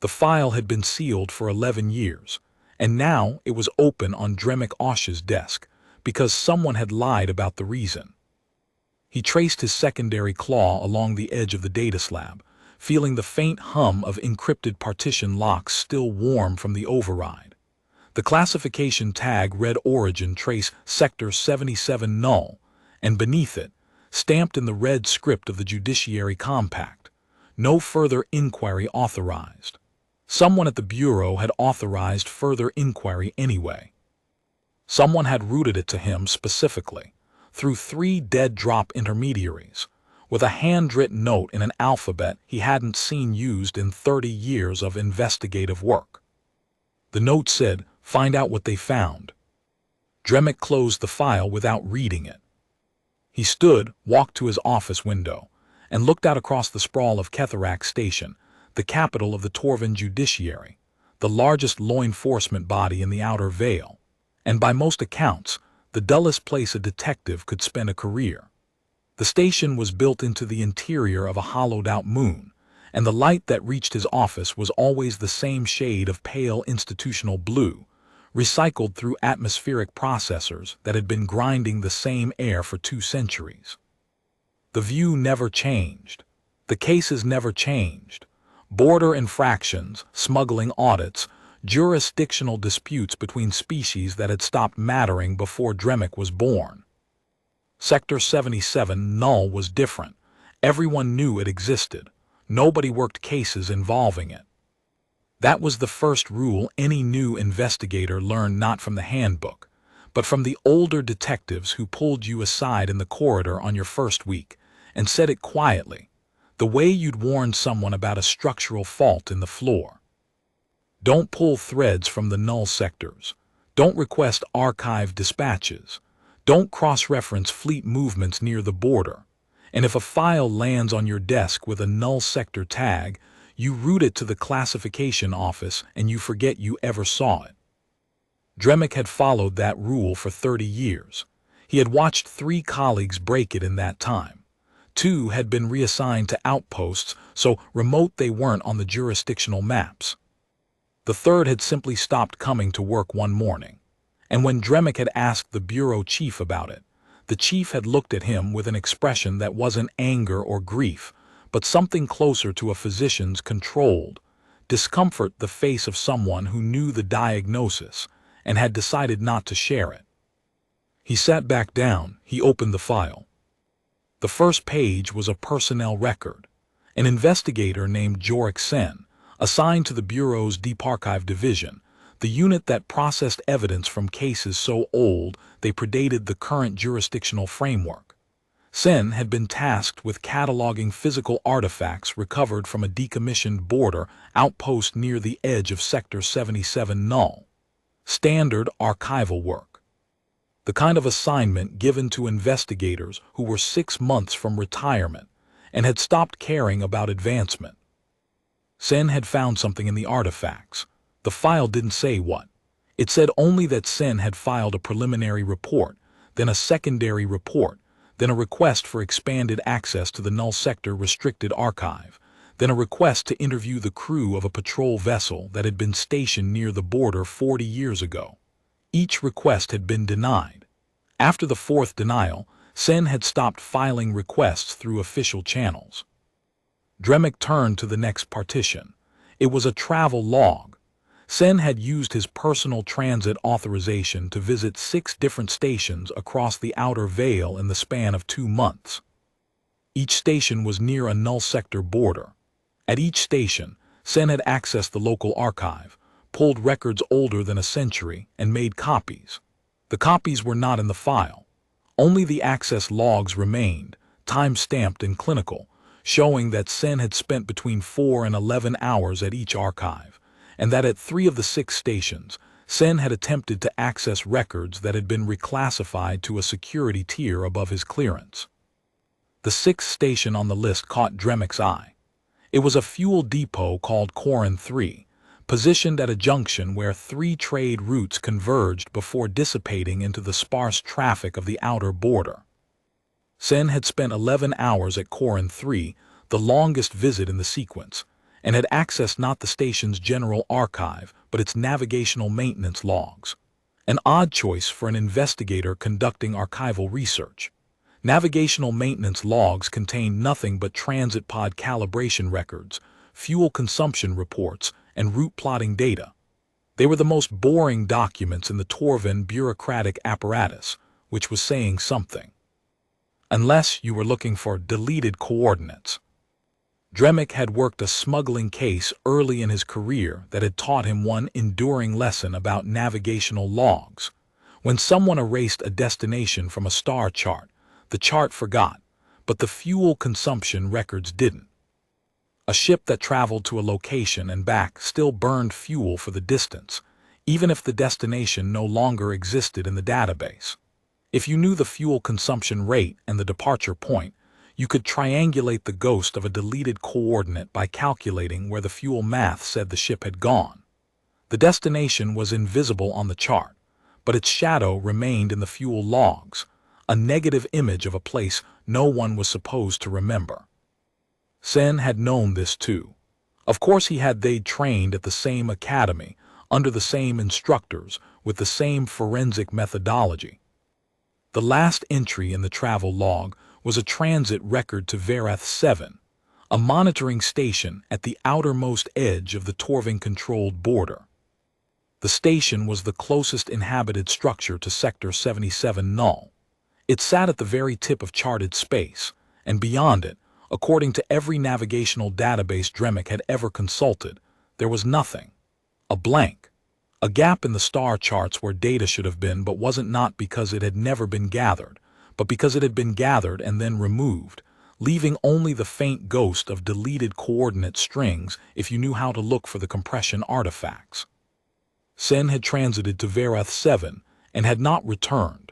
The file had been sealed for 11 years, and now it was open on Dremek Osh's desk because someone had lied about the reason. He traced his secondary claw along the edge of the data slab, feeling the faint hum of encrypted partition locks still warm from the override. The classification tag read Origin Trace Sector 77 Null, and beneath it, stamped in the red script of the Judiciary Compact, no further inquiry authorized. Someone at the Bureau had authorized further inquiry anyway. Someone had routed it to him specifically, through 3 dead-drop intermediaries, with a handwritten note in an alphabet he hadn't seen used in 30 years of investigative work. The note said, "Find out what they found." Dremek closed the file without reading it. He stood, walked to his office window, and looked out across the sprawl of Ketharak Station, the capital of the Torvan Judiciary, the largest law enforcement body in the Outer Vale, and by most accounts, the dullest place a detective could spend a career. The station was built into the interior of a hollowed-out moon, and the light that reached his office was always the same shade of pale institutional blue, recycled through atmospheric processors that had been grinding the same air for 2 centuries. The view never changed. The cases never changed. Border infractions, smuggling audits, jurisdictional disputes between species that had stopped mattering before Dremek was born. Sector 77 Null was different. Everyone knew it existed. Nobody worked cases involving it. That was the first rule any new investigator learned, not from the handbook, but from the older detectives who pulled you aside in the corridor on your first week and said it quietly, the way you'd warn someone about a structural fault in the floor. Don't pull threads from the null sectors. Don't request archive dispatches. Don't cross-reference fleet movements near the border. And if a file lands on your desk with a null sector tag, you route it to the classification office and you forget you ever saw it. Dremek had followed that rule for 30 years. He had watched 3 colleagues break it in that time. 2 had been reassigned to outposts, so remote they weren't on the jurisdictional maps. The 3rd had simply stopped coming to work one morning, and when Dremek had asked the bureau chief about it, the chief had looked at him with an expression that wasn't anger or grief, but something closer to a physician's controlled discomfort, the face of someone who knew the diagnosis and had decided not to share it. He sat back down, he opened the file. The first page was a personnel record. An investigator named Jorik Sen, assigned to the Bureau's Deep Archive Division, the unit that processed evidence from cases so old they predated the current jurisdictional framework. Sen had been tasked with cataloging physical artifacts recovered from a decommissioned border outpost near the edge of Sector 77 Null. Standard archival work. The kind of assignment given to investigators who were 6 months from retirement and had stopped caring about advancement. Sen had found something in the artifacts. The file didn't say what. It said only that Sen had filed a preliminary report, then a secondary report, then a request for expanded access to the Null Sector Restricted Archive, then a request to interview the crew of a patrol vessel that had been stationed near the border 40 years ago. Each request had been denied. After the 4th denial, Sen had stopped filing requests through official channels. Dremek turned to the next partition. It was a travel log. Sen had used his personal transit authorization to visit 6 different stations across the Outer Vale in the span of 2 months. Each station was near a null sector border. At each station, Sen had accessed the local archive, pulled records older than a century, and made copies. The copies were not in the file. Only the access logs remained, time-stamped and clinical, showing that Sen had spent between 4 and 11 hours at each archive, and that at 3 of the 6 stations, Sen had attempted to access records that had been reclassified to a security tier above his clearance. The 6th station on the list caught Dremek's eye. It was a fuel depot called Corin 3, positioned at a junction where 3 trade routes converged before dissipating into the sparse traffic of the outer border. Sen had spent 11 hours at Corin 3, the longest visit in the sequence, and had accessed not the station's general archive, but its navigational maintenance logs. An odd choice for an investigator conducting archival research. Navigational maintenance logs contained nothing but transit pod calibration records, fuel consumption reports, and route plotting data. They were the most boring documents in the Torvin bureaucratic apparatus, which was saying something. Unless you were looking for deleted coordinates. Dremic had worked a smuggling case early in his career that had taught him one enduring lesson about navigational logs. When someone erased a destination from a star chart, the chart forgot, but the fuel consumption records didn't. A ship that traveled to a location and back still burned fuel for the distance, even if the destination no longer existed in the database. If you knew the fuel consumption rate and the departure point, you could triangulate the ghost of a deleted coordinate by calculating where the fuel math said the ship had gone. The destination was invisible on the chart, but its shadow remained in the fuel logs, a negative image of a place no one was supposed to remember. Sen had known this too. Of course they'd trained at the same academy, under the same instructors, with the same forensic methodology. The last entry in the travel log was a transit record to Verath 7, a monitoring station at the outermost edge of the Torvin-controlled border. The station was the closest inhabited structure to Sector 77 Null. It sat at the very tip of charted space, and beyond it, according to every navigational database Dremic had ever consulted, there was nothing. A blank. A gap in the star charts where data should have been but wasn't, not because it had never been gathered, but because it had been gathered and then removed, leaving only the faint ghost of deleted coordinate strings if you knew how to look for the compression artifacts. Sen had transited to Verath 7 and had not returned.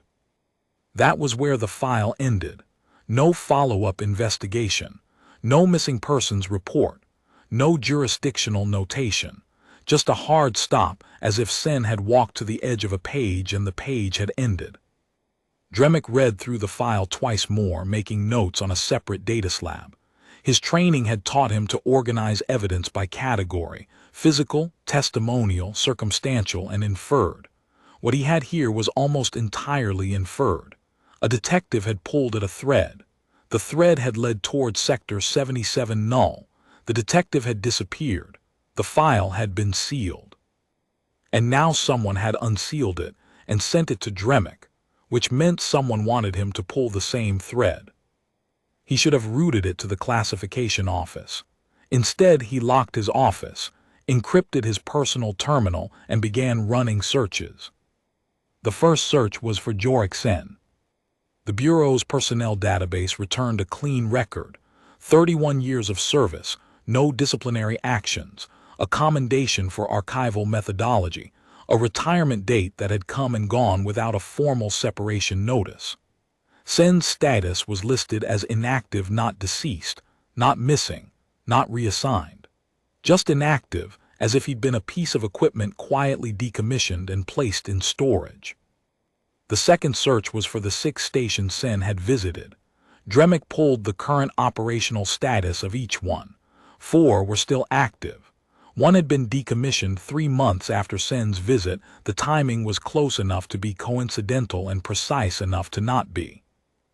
That was where the file ended. No follow-up investigation, no missing persons report, no jurisdictional notation, just a hard stop as if Sen had walked to the edge of a page and the page had ended. Dremic read through the file twice more, making notes on a separate data slab. His training had taught him to organize evidence by category: physical, testimonial, circumstantial, and inferred. What he had here was almost entirely inferred. A detective had pulled at a thread. The thread had led towards Sector 77 Null. The detective had disappeared. The file had been sealed. And now someone had unsealed it and sent it to Dremic, which meant someone wanted him to pull the same thread. He should have routed it to the classification office. Instead, he locked his office, encrypted his personal terminal, and began running searches. The first search was for Jorik Sen. The Bureau's personnel database returned a clean record: 31 years of service, no disciplinary actions, a commendation for archival methodology, a retirement date that had come and gone without a formal separation notice. Sen's status was listed as inactive, not deceased, not missing, not reassigned. Just inactive, as if he'd been a piece of equipment quietly decommissioned and placed in storage. The second search was for the 6 stations Sen had visited. Dremic pulled the current operational status of each one. 4 were still active. 1 had been decommissioned 3 months after Sen's visit. The timing was close enough to be coincidental and precise enough to not be.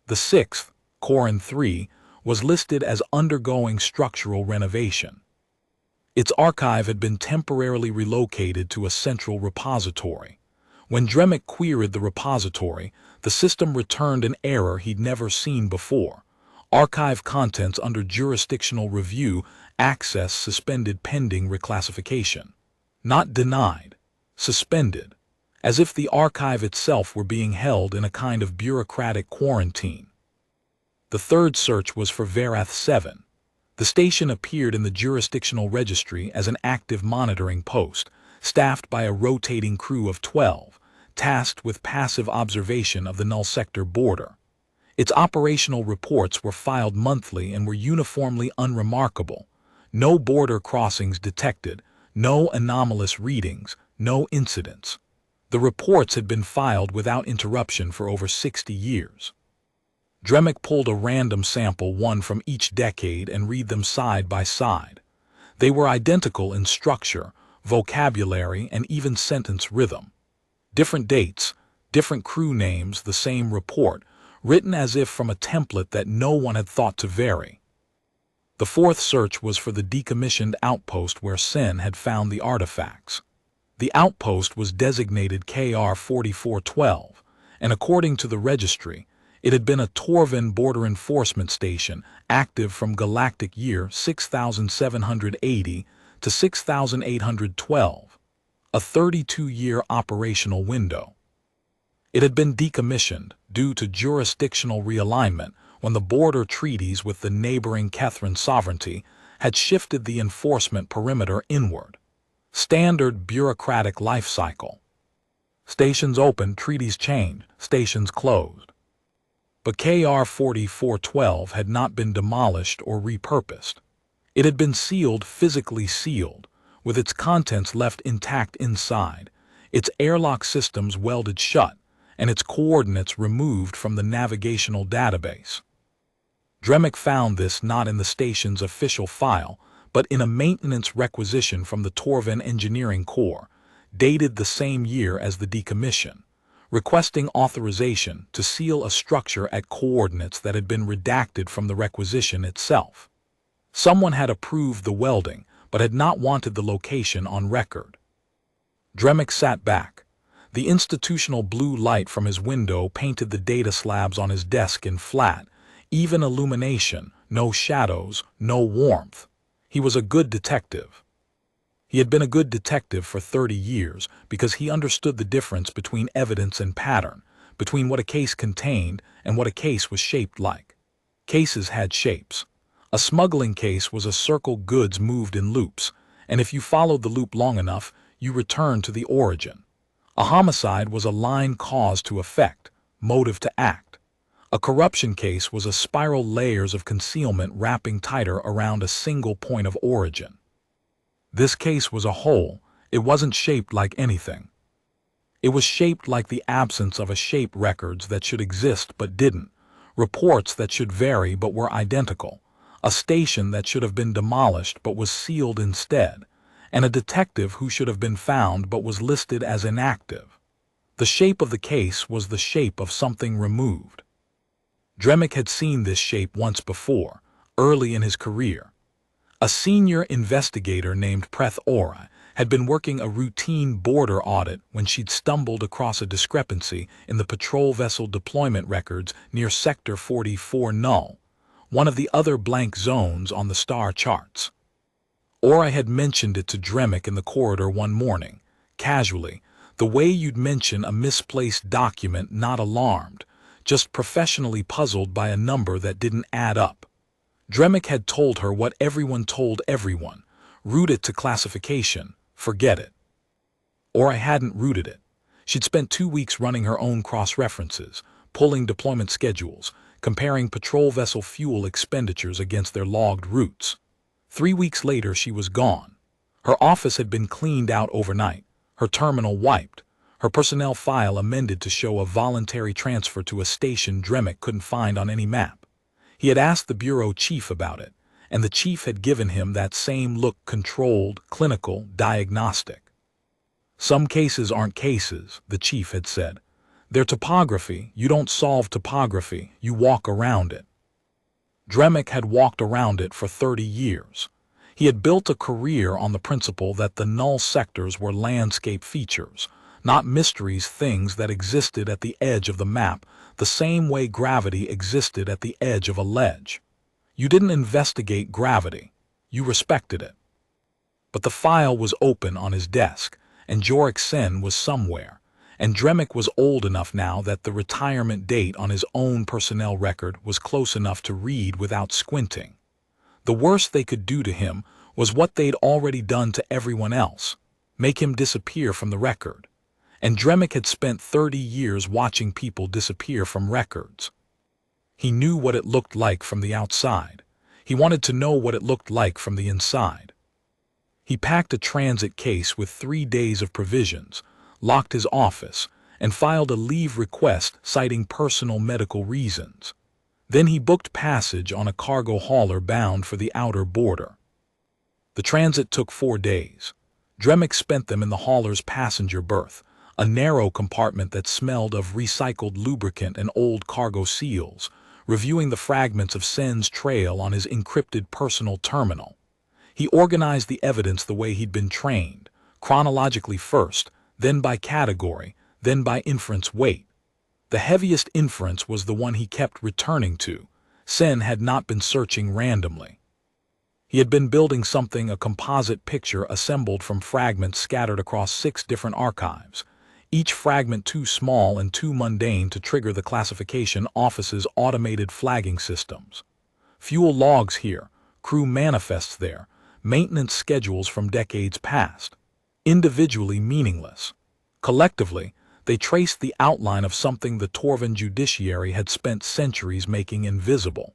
The 6th, Corin 3, was listed as undergoing structural renovation. Its archive had been temporarily relocated to a central repository. When Dremic queried the repository, the system returned an error he'd never seen before. Archive contents under jurisdictional review, access suspended pending reclassification. Not denied, suspended, as if the archive itself were being held in a kind of bureaucratic quarantine. The third search was for Verath 7. The station appeared in the jurisdictional registry as an active monitoring post, staffed by a rotating crew of 12, tasked with passive observation of the null sector border. Its operational reports were filed monthly and were uniformly unremarkable. No border crossings detected, no anomalous readings, no incidents. The reports had been filed without interruption for over 60 years. Dremic pulled a random sample, one from each decade, and read them side by side. They were identical in structure, vocabulary, and even sentence rhythm. Different dates, different crew names, the same report, written as if from a template that no one had thought to vary. The fourth search was for the decommissioned outpost where Sen had found the artifacts. The outpost was designated KR 4412, and according to the registry, it had been a Torven border enforcement station active from galactic year 6780 to 6812, a 32-year operational window. It had been decommissioned due to jurisdictional realignment when the border treaties with the neighboring Kethran sovereignty had shifted the enforcement perimeter inward. Standard bureaucratic life cycle. Stations opened, treaties changed, stations closed. But KR 4412 had not been demolished or repurposed. It had been sealed, physically sealed, with its contents left intact inside, its airlock systems welded shut, and its coordinates removed from the navigational database. Dremic found this not in the station's official file, but in a maintenance requisition from the Torven Engineering Corps, dated the same year as the decommission, requesting authorization to seal a structure at coordinates that had been redacted from the requisition itself. Someone had approved the welding, but had not wanted the location on record. Dremic sat back. The institutional blue light from his window painted the data slabs on his desk in flat, even illumination, no shadows, no warmth. He was a good detective. He had been a good detective for 30 years because he understood the difference between evidence and pattern, between what a case contained and what a case was shaped like. Cases had shapes. A smuggling case was a circle, goods moved in loops, and if you followed the loop long enough, you returned to the origin. A homicide was a line cause to effect, motive to act. A corruption case was a spiral, layers of concealment wrapping tighter around a single point of origin. This case was a whole. It wasn't shaped like anything. It was shaped like the absence of a shape, records that should exist but didn't, reports that should vary but were identical, a station that should have been demolished but was sealed instead, and a detective who should have been found but was listed as inactive. The shape of the case was the shape of something removed. Dremic had seen this shape once before, early in his career. A senior investigator named Preth Ora had been working a routine border audit when she'd stumbled across a discrepancy in the patrol vessel deployment records near Sector 44 Null, one of the other blank zones on the star charts. Ora had mentioned it to Dremic in the corridor one morning, casually, the way you'd mention a misplaced document, not alarmed, just professionally puzzled by a number that didn't add up. Dremic had told her what everyone told everyone: route it to classification, forget it. Ora hadn't routed it. She'd spent 2 weeks running her own cross-references, pulling deployment schedules, comparing patrol vessel fuel expenditures against their logged routes. 3 weeks later, she was gone. Her office had been cleaned out overnight, her terminal wiped, her personnel file amended to show a voluntary transfer to a station Dremic couldn't find on any map. He had asked the bureau chief about it, and the chief had given him that same look: controlled, clinical, diagnostic. Some cases aren't cases, the chief had said. They're topography. You don't solve topography, you walk around it. Dremic had walked around it for 30 years. He had built a career on the principle that the null sectors were landscape features, not mysteries, things that existed at the edge of the map, the same way gravity existed at the edge of a ledge. You didn't investigate gravity, you respected it. But the file was open on his desk, and Jorek Sen was somewhere, and Dremic was old enough now that the retirement date on his own personnel record was close enough to read without squinting. The worst they could do to him was what they'd already done to everyone else: make him disappear from the record. And Dremic had spent 30 years watching people disappear from records. He knew what it looked like from the outside. He wanted to know what it looked like from the inside. He packed a transit case with 3 days of provisions, locked his office, and filed a leave request citing personal medical reasons. Then he booked passage on a cargo hauler bound for the outer border. The transit took 4 days. Dremick spent them in the hauler's passenger berth, a narrow compartment that smelled of recycled lubricant and old cargo seals, reviewing the fragments of Sen's trail on his encrypted personal terminal. He organized the evidence the way he'd been trained, chronologically first, then by category, then by inference weight. The heaviest inference was the one he kept returning to. Sen had not been searching randomly. He had been building something, a composite picture assembled from fragments scattered across 6 different archives, each fragment too small and too mundane to trigger the classification office's automated flagging systems. Fuel logs here, crew manifests there, maintenance schedules from decades past. Individually meaningless. Collectively, they traced the outline of something the Torvan judiciary had spent centuries making invisible.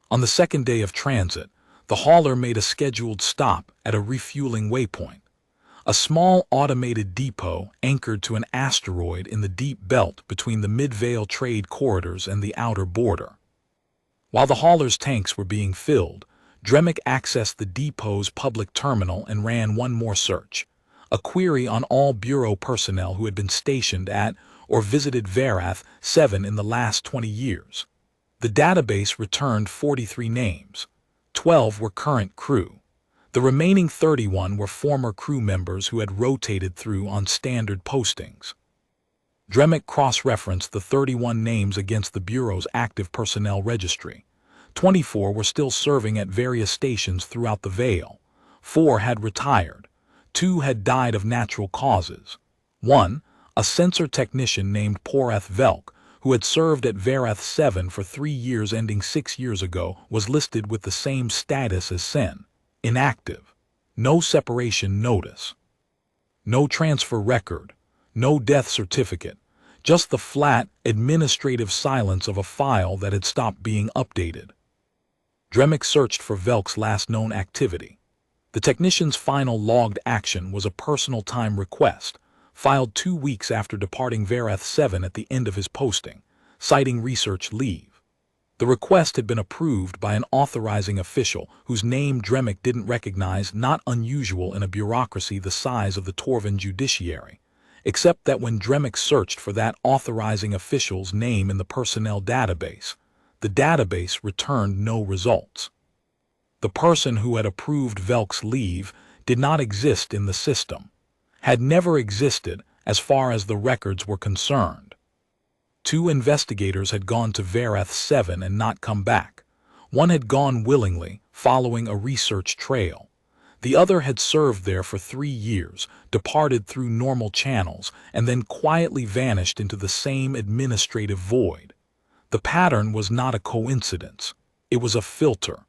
On the second day of transit, the hauler made a scheduled stop at a refueling waypoint, a small automated depot anchored to an asteroid in the deep belt between the Midvale trade corridors and the outer border. While the hauler's tanks were being filled, Dremick accessed the depot's public terminal and ran one more search, a query on all Bureau personnel who had been stationed at or visited Verath 7 in the last 20 years. The database returned 43 names. 12 were current crew. The remaining 31 were former crew members who had rotated through on standard postings. Dremick cross-referenced the 31 names against the Bureau's active personnel registry. 24 were still serving at various stations throughout the Vale. 4 had retired. 2 had died of natural causes. 1, a sensor technician named Porath Velk, who had served at Verath 7 for 3 years ending 6 years ago, was listed with the same status as Sen. Inactive. No separation notice. No transfer record. No death certificate. Just the flat, administrative silence of a file that had stopped being updated. Dremick searched for Velk's last known activity. The technician's final logged action was a personal time request, filed 2 weeks after departing Verath 7 at the end of his posting, citing research leave. The request had been approved by an authorizing official whose name Dremick didn't recognize, not unusual in a bureaucracy the size of the Torvan judiciary, except that when Dremick searched for that authorizing official's name in the personnel database, the database returned no results. The person who had approved Velk's leave did not exist in the system, had never existed as far as the records were concerned. 2 investigators had gone to Verath 7 and not come back. One had gone willingly, following a research trail. The other had served there for 3 years, departed through normal channels, and then quietly vanished into the same administrative void. The pattern was not a coincidence. It was a filter.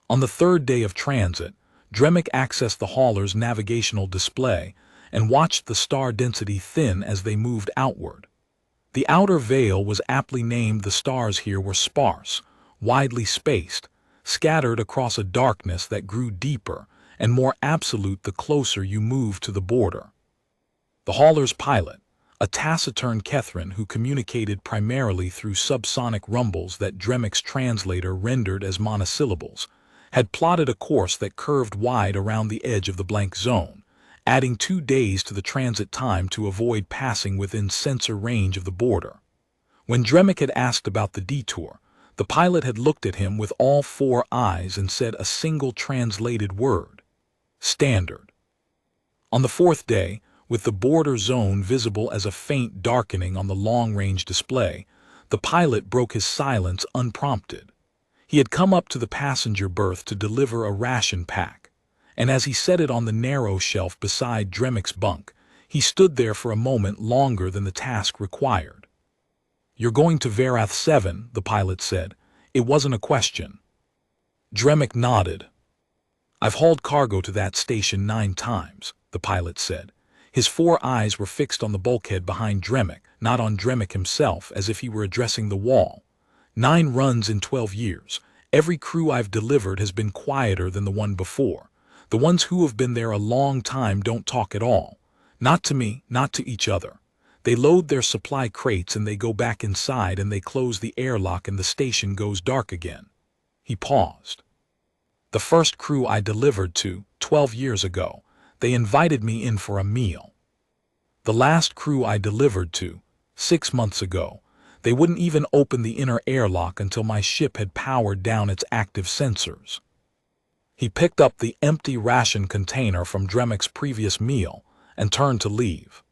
On the 3rd day of transit, Dremick accessed the hauler's navigational display and watched the star density thin as they moved outward. The outer veil was aptly named. The stars here were sparse, widely spaced, scattered across a darkness that grew deeper and more absolute the closer you moved to the border. The hauler's pilot, a taciturn Kethran who communicated primarily through subsonic rumbles that Dremick's translator rendered as monosyllables, had plotted a course that curved wide around the edge of the blank zone, adding 2 days to the transit time to avoid passing within sensor range of the border. When Dremick had asked about the detour, the pilot had looked at him with all 4 eyes and said a single translated word: standard. On the 4th day, with the border zone visible as a faint darkening on the long-range display, the pilot broke his silence unprompted. He had come up to the passenger berth to deliver a ration pack, and as he set it on the narrow shelf beside Dremick's bunk, he stood there for a moment longer than the task required. "You're going to Verath 7, the pilot said. It wasn't a question. Dremick nodded. "I've hauled cargo to that station 9 times, the pilot said. His 4 eyes were fixed on the bulkhead behind Dremick, not on Dremick himself, as if he were addressing the wall. 9 runs in 12 years. Every crew I've delivered has been quieter than the one before. The ones who have been there a long time don't talk at all. Not to me, not to each other. They load their supply crates and they go back inside and they close the airlock and the station goes dark again." He paused. The first crew I delivered to, 12 years ago, they invited me in for a meal. The last crew I delivered to, 6 months ago, they wouldn't even open the inner airlock until my ship had powered down its active sensors. He picked up the empty ration container from Dremek's previous meal and turned to leave.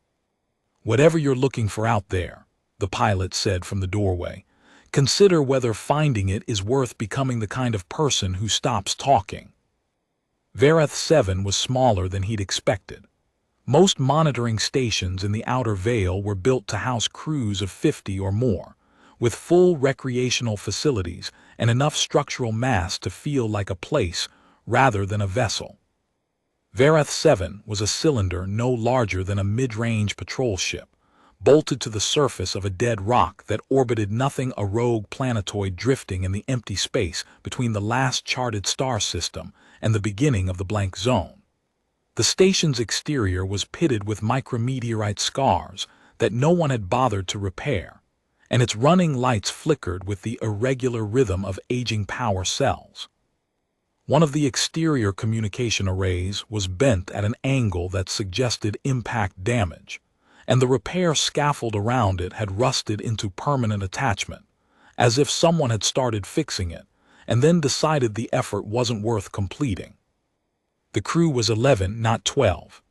"Whatever you're looking for out there," the pilot said from the doorway, "consider whether finding it is worth becoming the kind of person who stops talking." Vereth 7 was smaller than he'd expected. Most monitoring stations in the outer Vale were built to house crews of 50 or more, with full recreational facilities and enough structural mass to feel like a place rather than a vessel. Vereth 7 was a cylinder no larger than a mid-range patrol ship, bolted to the surface of a dead rock that orbited nothing, a rogue planetoid drifting in the empty space between the last charted star system and the beginning of the blank zone. The station's exterior was pitted with micrometeorite scars that no one had bothered to repair, and its running lights flickered with the irregular rhythm of aging power cells. One of the exterior communication arrays was bent at an angle that suggested impact damage, and the repair scaffold around it had rusted into permanent attachment, as if someone had started fixing it and then decided the effort wasn't worth completing. The crew was 11, not 12.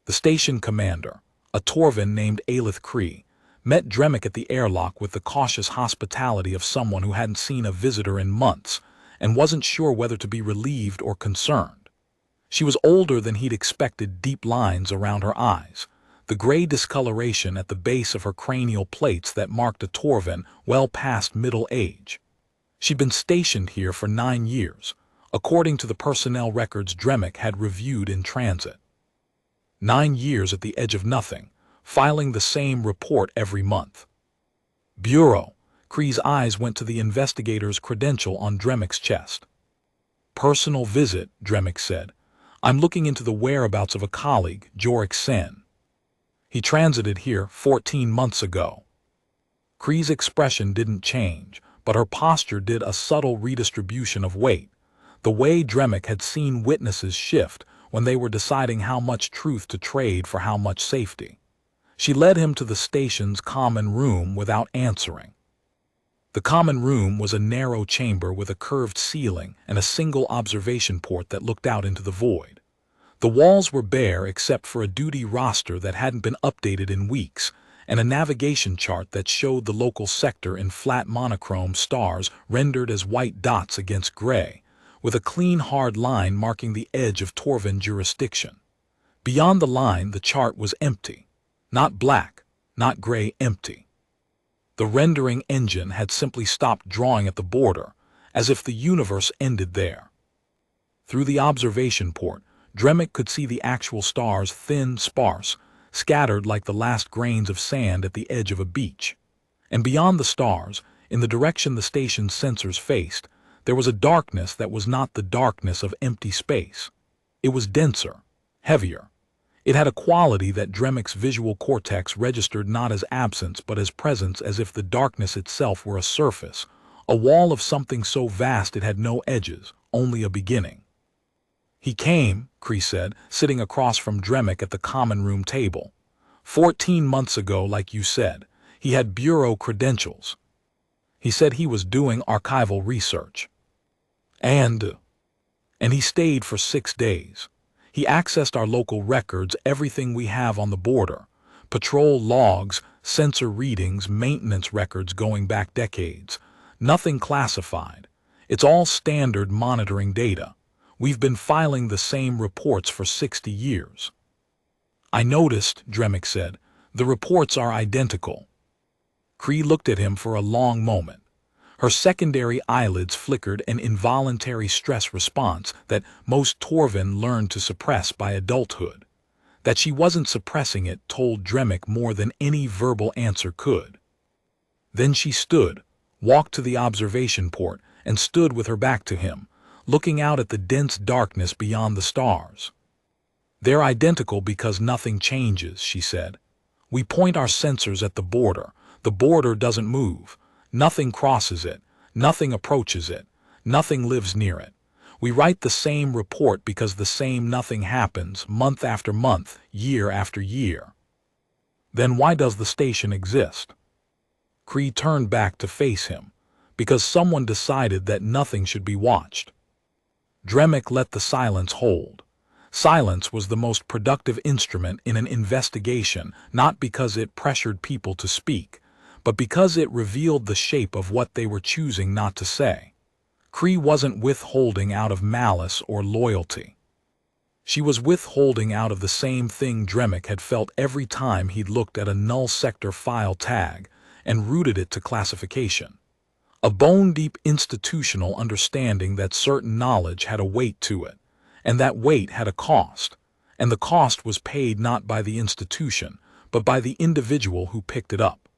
The station commander, a Torvin named Aelith Cree, met Dremek at the airlock with the cautious hospitality of someone who hadn't seen a visitor in months and wasn't sure whether to be relieved or concerned. She was older than he'd expected, deep lines around her eyes, the gray discoloration at the base of her cranial plates that marked a Torvin well past middle age. She'd been stationed here for 9 years, according to the personnel records Dremek had reviewed in transit. 9 years at the edge of nothing, filing the same report every month. Bureau. Cree's eyes went to the investigator's credential on Dremek's chest. "Personal visit," Dremek said. "I'm looking into the whereabouts of a colleague, Jorik Sen. He transited here 14 months ago." Cree's expression didn't change, but her posture did, a subtle redistribution of weight, the way Dremek had seen witnesses shift when they were deciding how much truth to trade for how much safety. She led him to the station's common room without answering. The common room was a narrow chamber with a curved ceiling and a single observation port that looked out into the void. The walls were bare except for a duty roster that hadn't been updated in weeks, and a navigation chart that showed the local sector in flat monochrome stars rendered as white dots against gray, with a clean hard line marking the edge of Torvin jurisdiction. Beyond the line, the chart was empty. Not black, not gray, empty. The rendering engine had simply stopped drawing at the border, as if the universe ended there. Through the observation port, Dremek could see the actual stars, thin, sparse, scattered like the last grains of sand at the edge of a beach. And beyond the stars, in the direction the station's sensors faced, there was a darkness that was not the darkness of empty space. It was denser, heavier. It had a quality that Dremek's visual cortex registered not as absence but as presence, as if the darkness itself were a surface, a wall of something so vast it had no edges, only a beginning. "He came," Cree said, sitting across from Dremek at the common room table. 14 months ago, like you said. He had bureau credentials. He said he was doing archival research. And he stayed for 6 days. He accessed our local records, everything we have on the border. Patrol logs, sensor readings, maintenance records going back decades. Nothing classified. It's all standard monitoring data. We've been filing the same reports for 60 years. "I noticed," Dremek said. "The reports are identical." Cree looked at him for a long moment. Her secondary eyelids flickered, an involuntary stress response that most Torvin learned to suppress by adulthood. That she wasn't suppressing it told Dremek more than any verbal answer could. Then she stood, walked to the observation port, and stood with her back to him, looking out at the dense darkness beyond the stars. "They're identical because nothing changes," she said. "We point our sensors at the border. The border doesn't move. Nothing crosses it. Nothing approaches it. Nothing lives near it. We write the same report because the same nothing happens month after month, year after year. Then why does the station exist? Cree turned back to face him. Because someone decided that nothing should be watched. Dremic let the silence hold. Silence was the most productive instrument in an investigation, not because it pressured people to speak, but because it revealed the shape of what they were choosing not to say. Cree wasn't withholding out of malice or loyalty. She was withholding out of the same thing Dremic had felt every time he'd looked at a null sector file tag and routed it to classification. A bone-deep institutional understanding that certain knowledge had a weight to it, and that weight had a cost, and the cost was paid not by the institution, but by the individual who picked it up.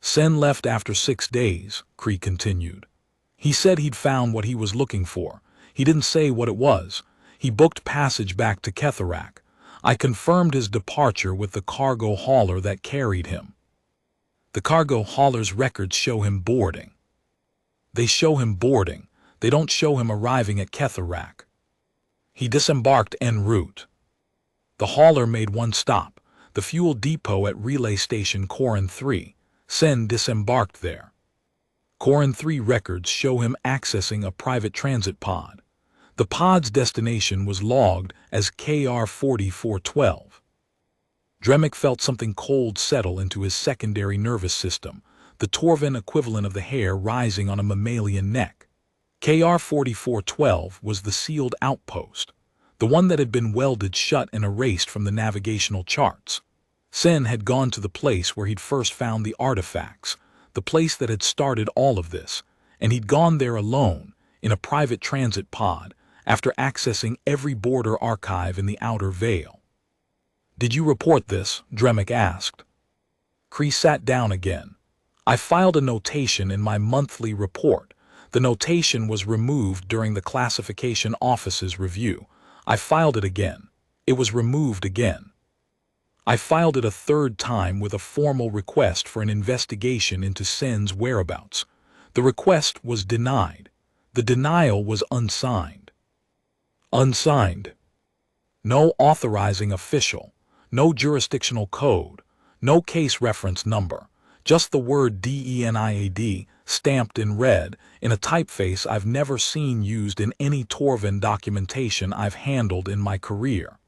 Sen left after 6 days, Cree continued. He said he'd found what he was looking for. He didn't say what it was. He booked passage back to Ketharak. I confirmed his departure with the cargo hauler that carried him. The cargo hauler's records show him boarding. They show him boarding. They don't show him arriving at Ketharak. He disembarked en route. The hauler made one stop, the fuel depot at relay station Corin 3. Sen disembarked there. Corin 3 records show him accessing a private transit pod. The pod's destination was logged as KR-4412. Dremic felt something cold settle into his secondary nervous system, the Torvin equivalent of the hair rising on a mammalian neck. KR-4412 was the sealed outpost, the one that had been welded shut and erased from the navigational charts. Sen had gone to the place where he'd first found the artifacts, the place that had started all of this, and he'd gone there alone, in a private transit pod, after accessing every border archive in the outer veil. "Did you report this?" Dremic asked. Cree sat down again. "I filed a notation in my monthly report. The notation was removed during the classification office's review. I filed it again. It was removed again. I filed it a 3rd time with a formal request for an investigation into Sen's whereabouts. The request was denied. The denial was unsigned." Unsigned. No authorizing official, no jurisdictional code, no case reference number. Just the word DENIAD, stamped in red, in a typeface I've never seen used in any Torvin documentation I've handled in my career.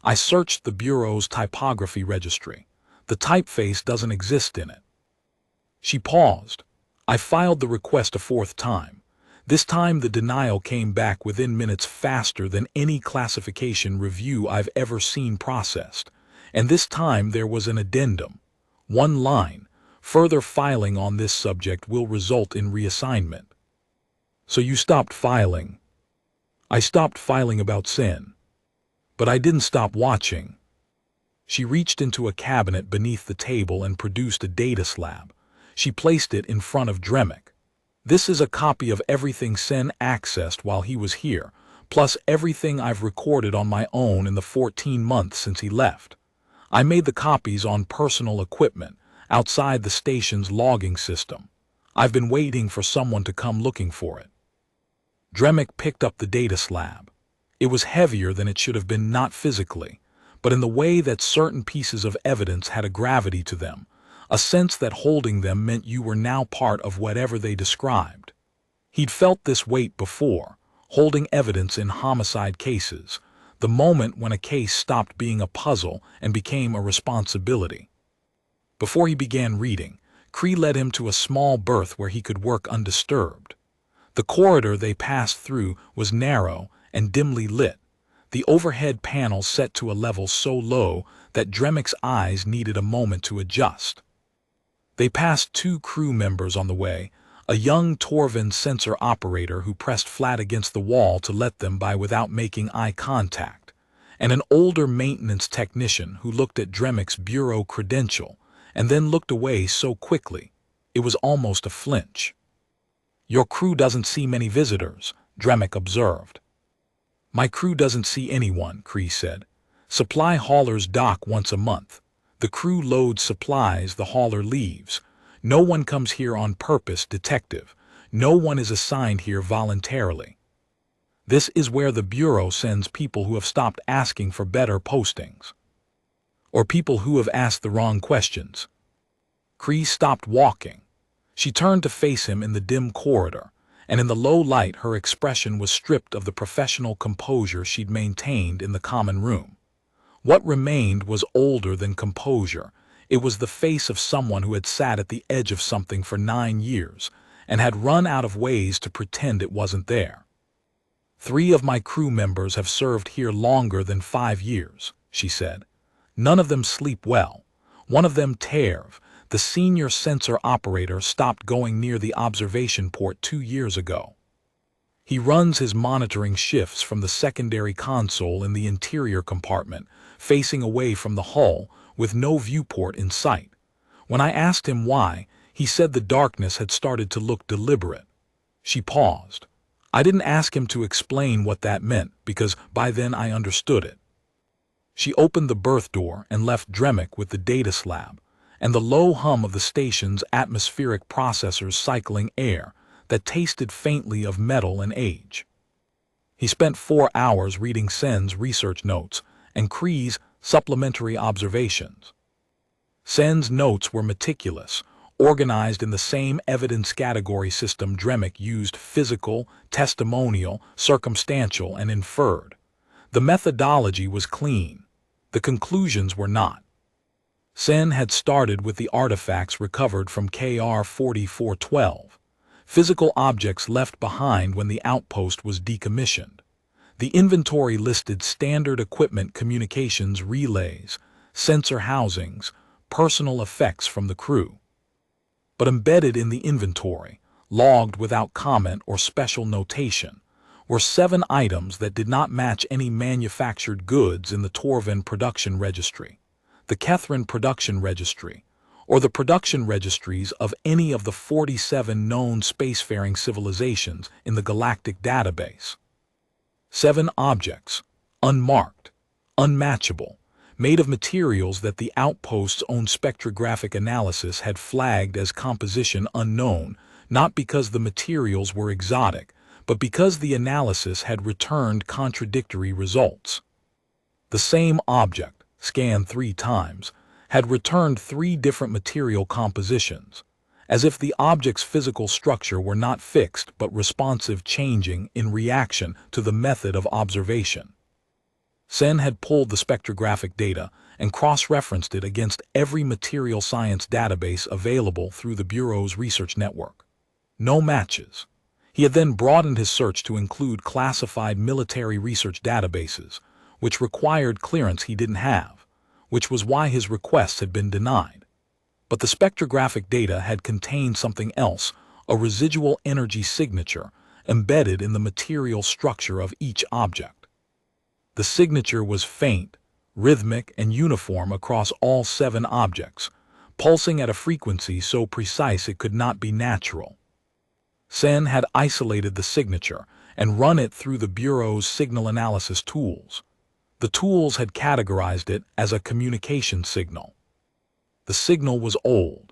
I searched the Bureau's typography registry. The typeface doesn't exist in it. She paused. I filed the request a 4th time. This time the denial came back within minutes faster than any classification review I've ever seen processed. And this time there was an addendum. 1 line. Further filing on this subject will result in reassignment. "So you stopped filing?" "I stopped filing about Sen. But I didn't stop watching." She reached into a cabinet beneath the table and produced a data slab. She placed it in front of Dremic. "This is a copy of everything Sen accessed while he was here, plus everything I've recorded on my own in the 14 months since he left. I made the copies on personal equipment, outside the station's logging system. I've been waiting for someone to come looking for it." Dremic picked up the data slab. It was heavier than it should have been, not physically, but in the way that certain pieces of evidence had a gravity to them, a sense that holding them meant you were now part of whatever they described. He'd felt this weight before, holding evidence in homicide cases, the moment when a case stopped being a puzzle and became a responsibility. Before he began reading, Cree led him to a small berth where he could work undisturbed. The corridor they passed through was narrow and dimly lit, the overhead panel set to a level so low that Dremic's eyes needed a moment to adjust. They passed 2 crew members on the way, a young Torvin sensor operator who pressed flat against the wall to let them by without making eye contact, and an older maintenance technician who looked at Dremic's bureau credential and then looked away so quickly, it was almost a flinch. "Your crew doesn't see many visitors," Dremic observed. "My crew doesn't see anyone," Cree said. "Supply haulers dock once a month. The crew loads supplies, the hauler leaves. No one comes here on purpose, detective. No one is assigned here voluntarily." This is where the Bureau sends people who have stopped asking for better postings, or people who have asked the wrong questions. Cree stopped walking. She turned to face him in the dim corridor, and in the low light her expression was stripped of the professional composure she'd maintained in the common room. What remained was older than composure. It was the face of someone who had sat at the edge of something for 9 years and had run out of ways to pretend it wasn't there. 3 of my crew members have served here longer than 5 years, she said. None of them sleep well. One of them, Terv, the senior sensor operator, stopped going near the observation port 2 years ago. He runs his monitoring shifts from the secondary console in the interior compartment, facing away from the hull, with no viewport in sight. When I asked him why, he said the darkness had started to look deliberate. She paused. I didn't ask him to explain what that meant, because by then I understood it. She opened the berth door and left Dremic with the data slab, and the low hum of the station's atmospheric processors cycling air that tasted faintly of metal and age. He spent 4 hours reading Sen's research notes and Kree's supplementary observations. Sen's notes were meticulous, organized in the same evidence category system Dremic used: physical, testimonial, circumstantial, and inferred. The methodology was clean. The conclusions were not. Sen had started with the artifacts recovered from KR 4412, physical objects left behind when the outpost was decommissioned. The inventory listed standard equipment, communications relays, sensor housings, personal effects from the crew. But embedded in the inventory, logged without comment or special notation, were 7 items that did not match any manufactured goods in the Torven production registry, the Kethrin production registry, or the production registries of any of the 47 known spacefaring civilizations in the galactic database. 7 objects, unmarked, unmatchable, made of materials that the outpost's own spectrographic analysis had flagged as composition unknown, not because the materials were exotic, but because the analysis had returned contradictory results. The same object, scanned 3 times, had returned 3 different material compositions, as if the object's physical structure were not fixed but responsive, changing in reaction to the method of observation. Sen had pulled the spectrographic data and cross-referenced it against every material science database available through the Bureau's research network. No matches. He had then broadened his search to include classified military research databases, which required clearance he didn't have, which was why his requests had been denied. But the spectrographic data had contained something else, a residual energy signature embedded in the material structure of each object. The signature was faint, rhythmic, and uniform across all 7 objects, pulsing at a frequency so precise it could not be natural. Sen had isolated the signature and run it through the Bureau's signal analysis tools. The tools had categorized it as a communication signal. The signal was old.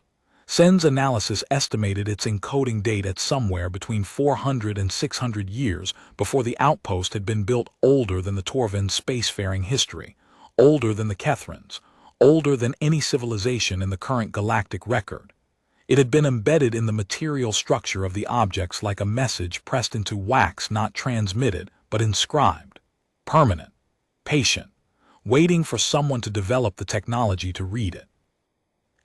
Sen's analysis estimated its encoding date at somewhere between 400 and 600 years before the outpost had been built, older than the Torven's spacefaring history, older than the Kethrins, older than any civilization in the current galactic record. It had been embedded in the material structure of the objects like a message pressed into wax, not transmitted, but inscribed, permanent, patient, waiting for someone to develop the technology to read it.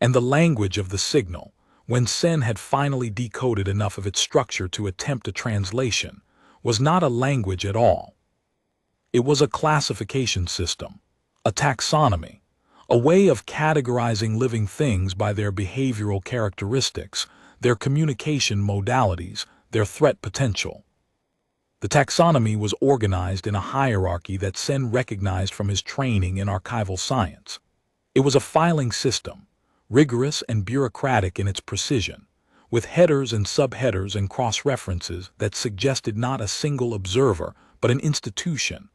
And the language of the signal, when Sen had finally decoded enough of its structure to attempt a translation, was not a language at all. It was a classification system, a taxonomy, a way of categorizing living things by their behavioral characteristics, their communication modalities, their threat potential. The taxonomy was organized in a hierarchy that Sen recognized from his training in archival science. It was a filing system, rigorous and bureaucratic in its precision, with headers and subheaders and cross-references that suggested not a single observer, but an institution,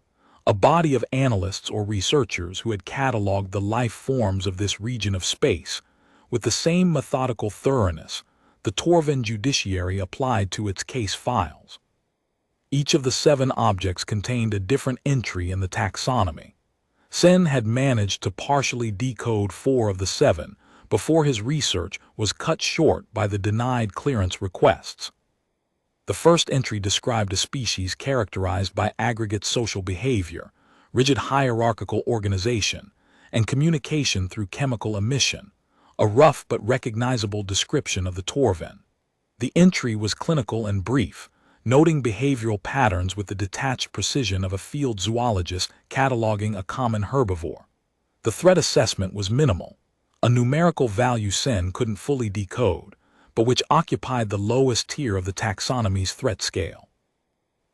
a body of analysts or researchers who had cataloged the life forms of this region of space, with the same methodical thoroughness the Torven judiciary applied to its case files. Each of the 7 objects contained a different entry in the taxonomy. Sen had managed to partially decode 4 of the 7 before his research was cut short by the denied clearance requests. The first entry described a species characterized by aggregate social behavior, rigid hierarchical organization, and communication through chemical emission, a rough but recognizable description of the torven. The entry was clinical and brief, noting behavioral patterns with the detached precision of a field zoologist cataloging a common herbivore. The threat assessment was minimal, a numerical value Sen couldn't fully decode, but which occupied the lowest tier of the taxonomy's threat scale.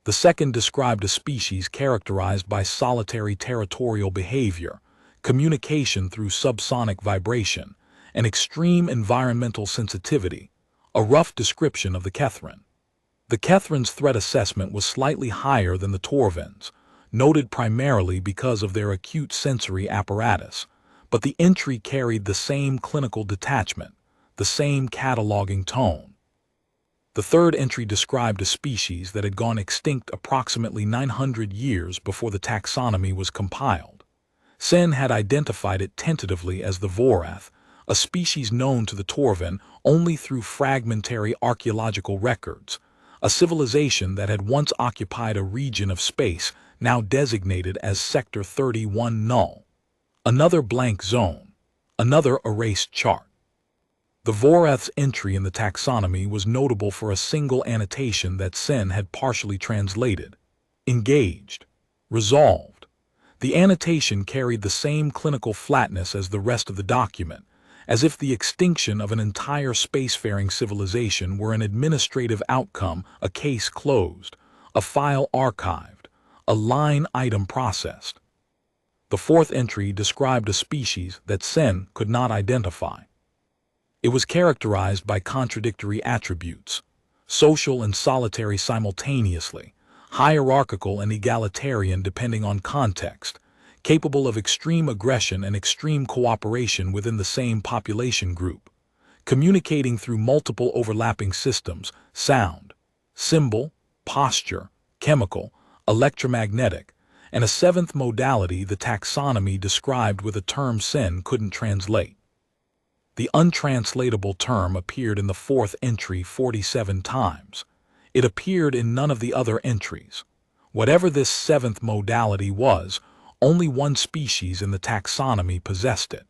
The second described a species characterized by solitary territorial behavior, communication through subsonic vibration, and extreme environmental sensitivity, a rough description of the Kethrin. The Kethrin's threat assessment was slightly higher than the Torvens, noted primarily because of their acute sensory apparatus, but the entry carried the same clinical detachment, the same cataloging tone. The third entry described a species that had gone extinct approximately 900 years before the taxonomy was compiled. Sen had identified it tentatively as the Vorath, a species known to the Torven only through fragmentary archaeological records, a civilization that had once occupied a region of space now designated as Sector 31 null. Another blank zone, another erased chart. The Vorath's entry in the taxonomy was notable for a single annotation that Sen had partially translated. Engaged. Resolved. The annotation carried the same clinical flatness as the rest of the document, as if the extinction of an entire spacefaring civilization were an administrative outcome, a case closed, a file archived, a line item processed. The fourth entry described a species that Sen could not identify. It was characterized by contradictory attributes, social and solitary simultaneously, hierarchical and egalitarian depending on context, capable of extreme aggression and extreme cooperation within the same population group, communicating through multiple overlapping systems, sound, symbol, posture, chemical, electromagnetic, and a seventh modality the taxonomy described with a term Sen couldn't translate. The untranslatable term appeared in the fourth entry 47 times. It appeared in none of the other entries. Whatever this seventh modality was, only one species in the taxonomy possessed it.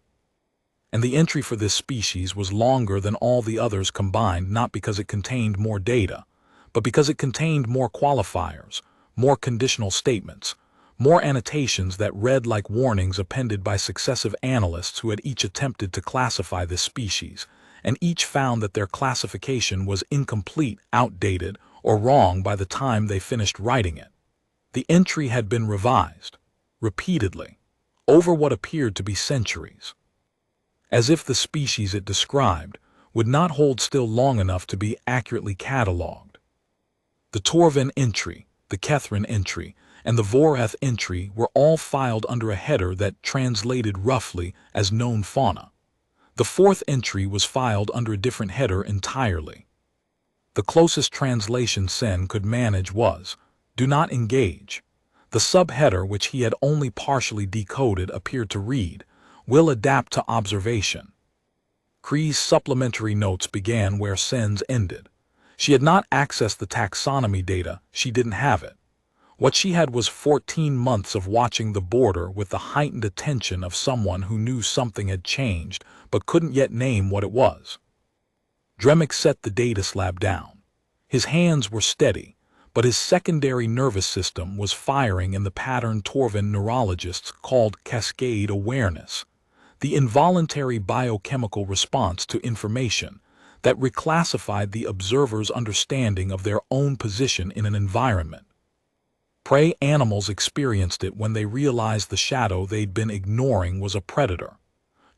And the entry for this species was longer than all the others combined, not because it contained more data, but because it contained more qualifiers, more conditional statements, more annotations that read like warnings appended by successive analysts who had each attempted to classify this species, and each found that their classification was incomplete, outdated, or wrong by the time they finished writing it. The entry had been revised, repeatedly, over what appeared to be centuries, as if the species it described would not hold still long enough to be accurately catalogued. The Torven entry, the Kethrin entry, and the Vorath entry were all filed under a header that translated roughly as known fauna. The fourth entry was filed under a different header entirely. The closest translation Sen could manage was, "Do not engage." The subheader, which he had only partially decoded, appeared to read, "Will adapt to observation." Kree's supplementary notes began where Sen's ended. She had not accessed the taxonomy data, she didn't have it. What she had was 14 months of watching the border with the heightened attention of someone who knew something had changed but couldn't yet name what it was. Dremic set the data slab down. His hands were steady, but his secondary nervous system was firing in the pattern Torven neurologists called cascade awareness, the involuntary biochemical response to information that reclassified the observer's understanding of their own position in an environment. Prey animals experienced it when they realized the shadow they'd been ignoring was a predator.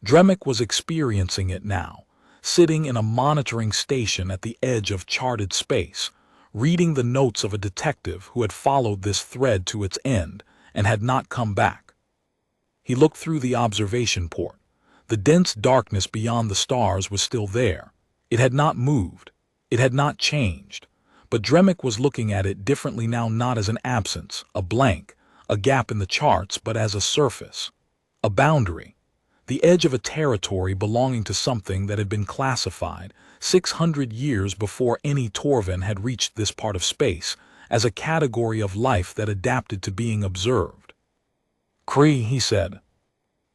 Dremic was experiencing it now, sitting in a monitoring station at the edge of charted space, reading the notes of a detective who had followed this thread to its end and had not come back. He looked through the observation port. The dense darkness beyond the stars was still there. It had not moved. It had not changed. But Dremic was looking at it differently now, not as an absence, a blank, a gap in the charts, but as a surface, a boundary, the edge of a territory belonging to something that had been classified 600 years before any Torvin had reached this part of space, as a category of life that adapted to being observed. "Cree," he said,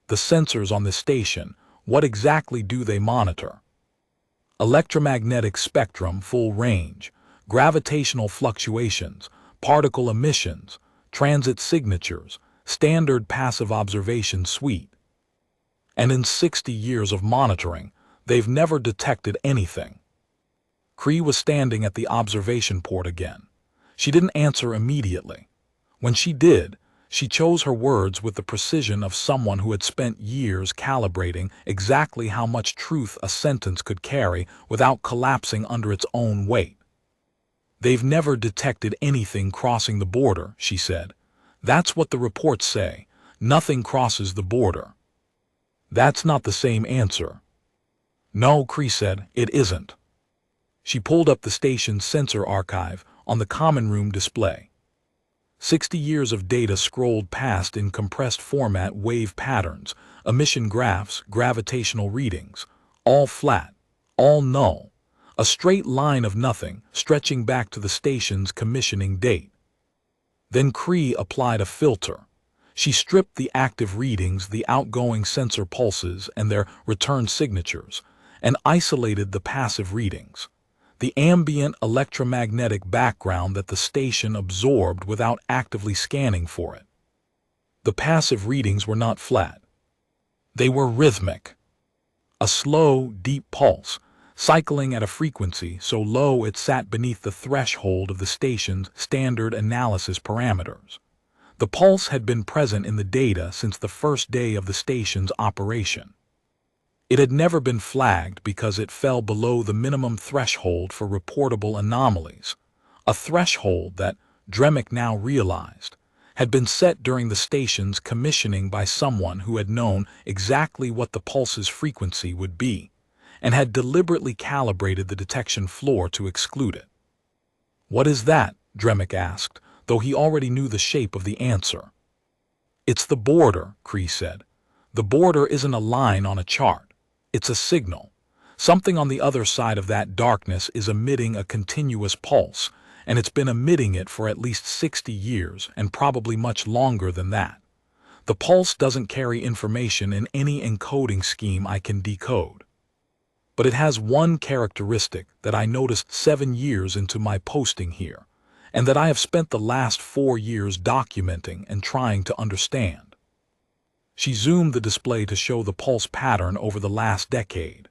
"the sensors on this station, what exactly do they monitor?" "Electromagnetic spectrum, full range, gravitational fluctuations, particle emissions, transit signatures, standard passive observation suite. And in 60 years of monitoring, they've never detected anything." Cree was standing at the observation port again. She didn't answer immediately. When she did, she chose her words with the precision of someone who had spent years calibrating exactly how much truth a sentence could carry without collapsing under its own weight. "They've never detected anything crossing the border," she said. "That's what the reports say. Nothing crosses the border." "That's not the same answer." "No," Cree said, "it isn't." She pulled up the station's sensor archive on the common room display. 60 years of data scrolled past in compressed format, wave patterns, emission graphs, gravitational readings, all flat, all null, a straight line of nothing stretching back to the station's commissioning date. Then Cree applied a filter. She stripped the active readings, the outgoing sensor pulses, and their return signatures, and isolated the passive readings, the ambient electromagnetic background that the station absorbed without actively scanning for it. The passive readings were not flat. They were rhythmic. A slow, deep pulse, cycling at a frequency so low it sat beneath the threshold of the station's standard analysis parameters. The pulse had been present in the data since the first day of the station's operation. It had never been flagged because it fell below the minimum threshold for reportable anomalies, a threshold that, Dremic now realized, had been set during the station's commissioning by someone who had known exactly what the pulse's frequency would be, and had deliberately calibrated the detection floor to exclude it. "What is that?" Dremic asked, though he already knew the shape of the answer. "It's the border," Cree said. "The border isn't a line on a chart. It's a signal. Something on the other side of that darkness is emitting a continuous pulse, and it's been emitting it for at least 60 years and probably much longer than that. The pulse doesn't carry information in any encoding scheme I can decode. But it has one characteristic that I noticed 7 years into my posting here, and that I have spent the last 4 years documenting and trying to understand." She zoomed the display to show the pulse pattern over the last decade.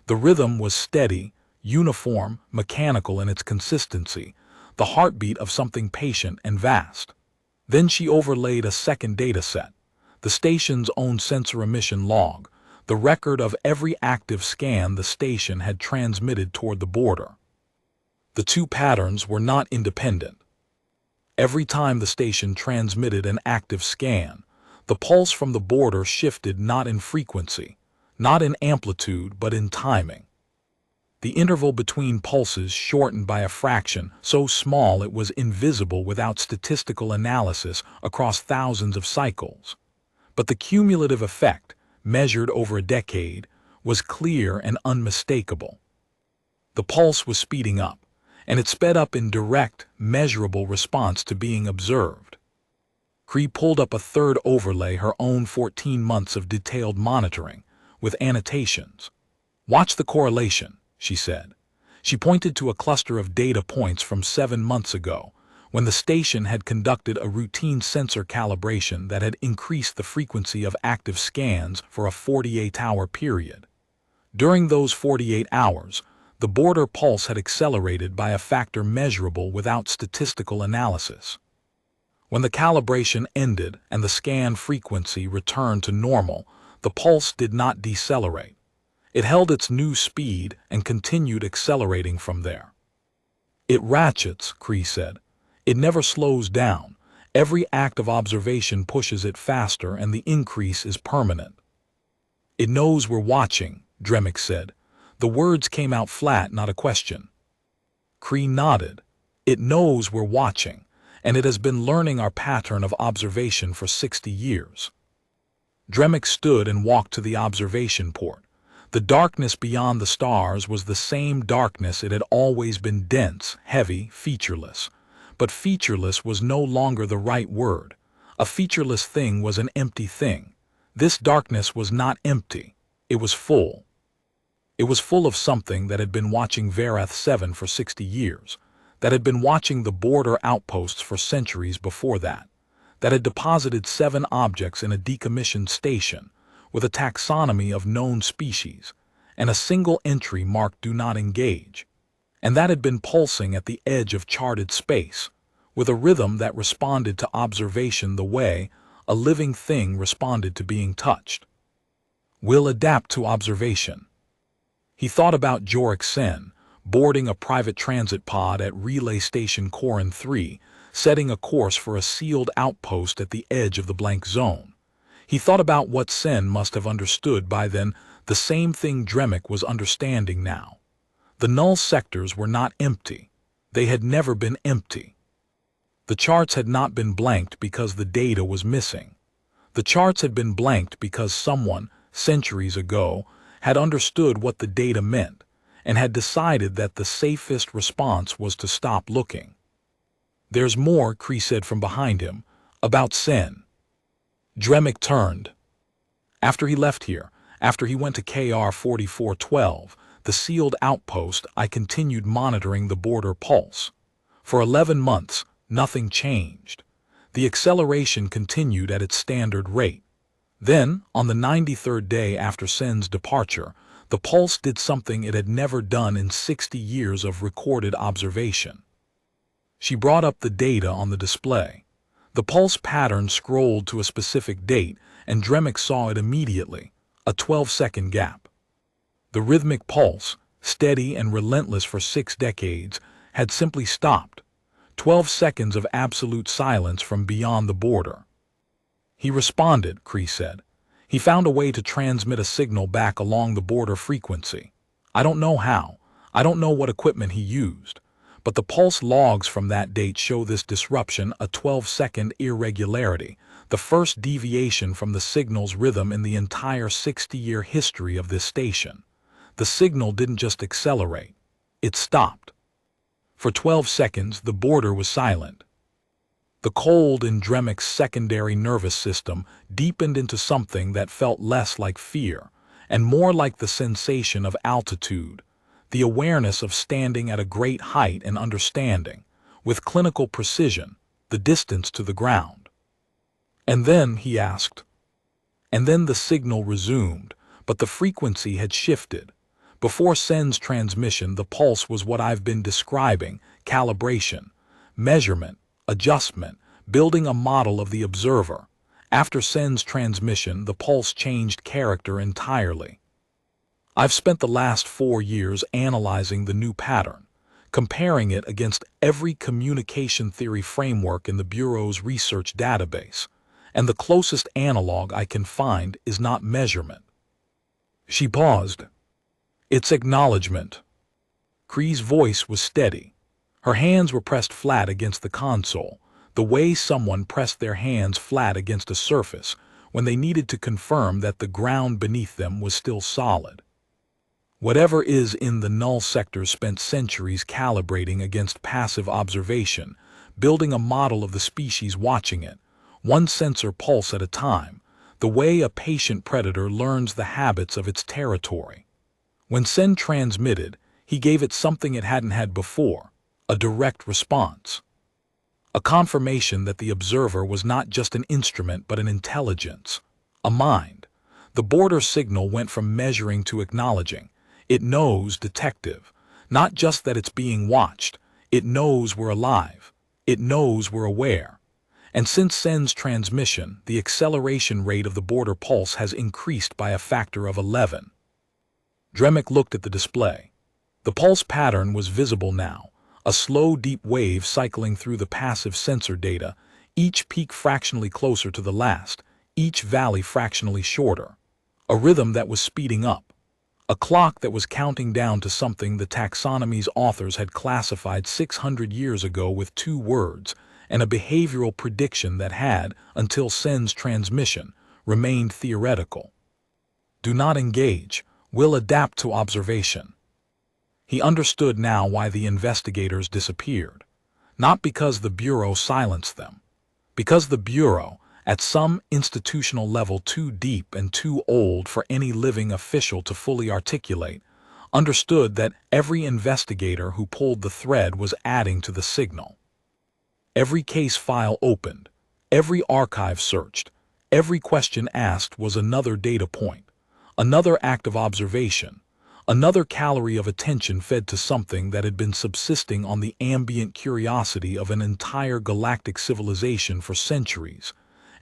The rhythm was steady, uniform, mechanical in its consistency, the heartbeat of something patient and vast. Then she overlaid a second data set, the station's own sensor emission log, the record of every active scan the station had transmitted toward the border. The two patterns were not independent. Every time the station transmitted an active scan, the pulse from the border shifted not in frequency, not in amplitude, but in timing. The interval between pulses shortened by a fraction so small it was invisible without statistical analysis across thousands of cycles. But the cumulative effect, measured over a decade, was clear and unmistakable. The pulse was speeding up, and it sped up in direct, measurable response to being observed. Cree pulled up a third overlay, her own 14 months of detailed monitoring, with annotations. "Watch the correlation," she said. She pointed to a cluster of data points from 7 months ago, when the station had conducted a routine sensor calibration that had increased the frequency of active scans for a 48-hour period. During those 48 hours, the border pulse had accelerated by a factor measurable without statistical analysis. When the calibration ended and the scan frequency returned to normal, the pulse did not decelerate. It held its new speed and continued accelerating from there. "It ratchets," Cree said. "It never slows down. Every act of observation pushes it faster, and the increase is permanent." "It knows we're watching," Dremic said. The words came out flat, not a question. Cree nodded. It knows we're watching, and it has been learning our pattern of observation for 60 years. Dremic stood and walked to the observation port. The darkness beyond the stars was the same darkness. It had always been dense, heavy, featureless. But featureless was no longer the right word. A featureless thing was an empty thing. This darkness was not empty. It was full. It was full of something that had been watching Verath 7 for 60 years, that had been watching the border outposts for centuries before that had deposited 7 objects in a decommissioned station with a taxonomy of known species and a single entry marked "Do Not Engage," and that had been pulsing at the edge of charted space with a rhythm that responded to observation the way a living thing responded to being touched. We'll adapt to observation. He thought about Jorik Sen, boarding a private transit pod at Relay Station Corin 3, setting a course for a sealed outpost at the edge of the blank zone. He thought about what Sen must have understood by then, the same thing Dremic was understanding now. The null sectors were not empty. They had never been empty. The charts had not been blanked because the data was missing. The charts had been blanked because someone, centuries ago, had understood what the data meant and had decided that the safest response was to stop looking. "There's more," Kree said from behind him, "about Sen." Dremic turned. "After he left here, after he went to KR 4412, the sealed outpost, I continued monitoring the border pulse. For 11 months, nothing changed. The acceleration continued at its standard rate. Then, on the 93rd day after Sen's departure, the pulse did something it had never done in 60 years of recorded observation. She brought up the data on the display. The pulse pattern scrolled to a specific date, and Dremic saw it immediately, a 12-second gap. The rhythmic pulse, steady and relentless for 6 decades, had simply stopped. 12 seconds of absolute silence from beyond the border. "He responded," Kree said. "He found a way to transmit a signal back along the border frequency. I don't know how. I don't know what equipment he used. But the pulse logs from that date show this disruption, a 12-second irregularity, the first deviation from the signal's rhythm in the entire 60-year history of this station. The signal didn't just accelerate. It stopped. For 12 seconds, the border was silent. The cold in Dremic's secondary nervous system deepened into something that felt less like fear and more like the sensation of altitude, the awareness of standing at a great height and understanding, with clinical precision, the distance to the ground. "And then," he asked. "And then the signal resumed, but the frequency had shifted. Before Sen's transmission, the pulse was what I've been describing: calibration, measurement, adjustment, building a model of the observer. After Sen's transmission, the pulse changed character entirely. I've spent the last 4 years analyzing the new pattern, comparing it against every communication theory framework in the Bureau's research database, and the closest analog I can find is not measurement." She paused. "It's acknowledgement." Kree's voice was steady. Her hands were pressed flat against the console, the way someone pressed their hands flat against a surface when they needed to confirm that the ground beneath them was still solid. Whatever is in the null sector spent centuries calibrating against passive observation, building a model of the species watching it, one sensor pulse at a time, the way a patient predator learns the habits of its territory. When Sen transmitted, he gave it something it hadn't had before: a direct response. A confirmation that the observer was not just an instrument but an intelligence, a mind. The border signal went from measuring to acknowledging. It knows, detective. Not just that it's being watched. It knows we're alive. It knows we're aware. And since Sen's transmission, the acceleration rate of the border pulse has increased by a factor of 11. Dremic looked at the display. The pulse pattern was visible now, a slow, deep wave cycling through the passive sensor data, each peak fractionally closer to the last, each valley fractionally shorter. A rhythm that was speeding up. a clock that was counting down to something the taxonomy's authors had classified 600 years ago with 2 words, and a behavioral prediction that had, until Sen's transmission, remained theoretical. Do not engage, will adapt to observation. He understood now why the investigators disappeared. Not because the Bureau silenced them. Because the Bureau, at some institutional level too deep and too old for any living official to fully articulate, understood that every investigator who pulled the thread was adding to the signal. Every case file opened, every archive searched, every question asked was another data point, another act of observation, another calorie of attention fed to something that had been subsisting on the ambient curiosity of an entire galactic civilization for centuries,